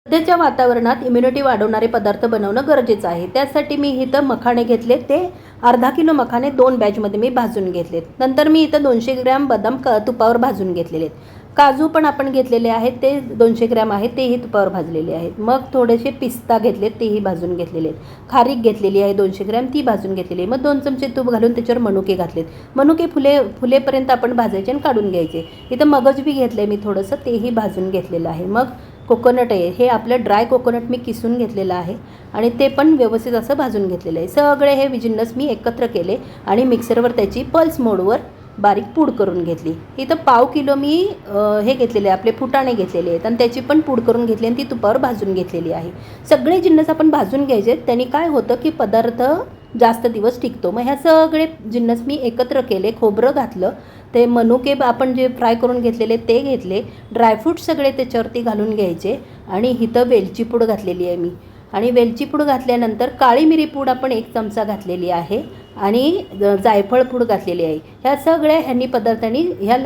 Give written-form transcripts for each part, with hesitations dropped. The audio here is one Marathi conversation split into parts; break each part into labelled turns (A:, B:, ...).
A: सध्याच्या वातावरणात इम्युनिटी वाढवणारे पदार्थ बनवणं गरजेचं आहे. त्यासाठी मी इथं मखाणे घेतले, ते अर्धा किलो मखाणे 2 बॅचमध्ये मी भाजून घेतलेत. नंतर मी इथं 200 ग्रॅम बदाम तुपावर भाजून घेतलेले आहेत. काजू पण आपण घेतलेले आहेत, ते 200 ग्रॅम आहेत, तेही तुपावर भाजलेले आहेत. मग थोडेसे पिस्ता घेतलेत, तेही भाजून घेतलेले आहेत. खारीक घेतलेली आहे 200 ग्रॅम, ती भाजून घेतलेली आहे. मग 2 चमचे तूप घालून त्याच्यावर मनुके घातलेत. मनुके फुलेपर्यंत आपण भाजायचे आणि काढून घ्यायचे. इथं मगज बी घेतलं आहे मी थोडंसं, तेही भाजून घेतलेलं आहे. मग कोकोनट आहे, हे आपलं ड्राय कोकोनट मी किसून घेतलेलं आहे आणि ते पण व्यवस्थित असं भाजून घेतलेलं आहे. सगळे हे जिन्नस मी एकत्र केले आणि मिक्सरवर त्याची पल्स मोडवर बारीक पूड करून घेतली. इथं पाव किलो मी हे घेतलेले आपले फुटाणे घेतलेले आहेत आणि त्याची पण पूड करून घेतली आणि ती तुपावर भाजून घेतलेली आहे. सगळे जिन्नस आपण भाजून घ्यायचे, त्यांनी काय होतं की पदार्थ जास्त दिवस टिकतो. मग ह्या सगळे जिन्नस मी एकत्र केले. खोबरं घातलं, ते मनुके आपण जे फ्राय करून घेतलेले ते घेतले, ड्रायफ्रूट सगळे त्याच्यावरती घालून घ्यायचे आणि इथं वेलची पूड घातलेली आहे मी. आणि वेलची पूड घातल्यानंतर काळी मिरी पूड आपण 1 चमचा घातलेली आहे आणि जायफळ पूड घातलेली आहे. ह्या सगळ्या पदार्थांनी ह्या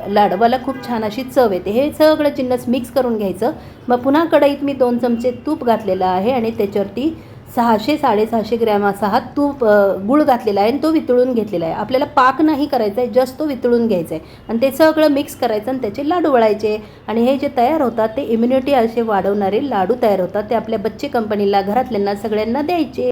A: लाडवाला खूप छान अशी चव येते. हे सगळं जिन्नस मिक्स करून घ्यायचं. मग पुन्हा कढईत मी 2 चमचे तूप घातलेलं आहे आणि त्याच्यावरती 600-650 ग्रॅम असा हा गूळ घातलेला आहे आणि तो वितळून घेतलेला आहे. आपल्याला पाक नाही करायचा आहे, जस्ट तो वितळून घ्यायचा आहे आणि ते सगळं मिक्स करायचं आणि त्याचे लाडू वळायचे. आणि हे जे तयार होतात ते इम्युनिटी असे वाढवणारे लाडू तयार होतात. ते आपल्या बच्चे कंपनीला, घरातल्यांना सगळ्यांना द्यायचे.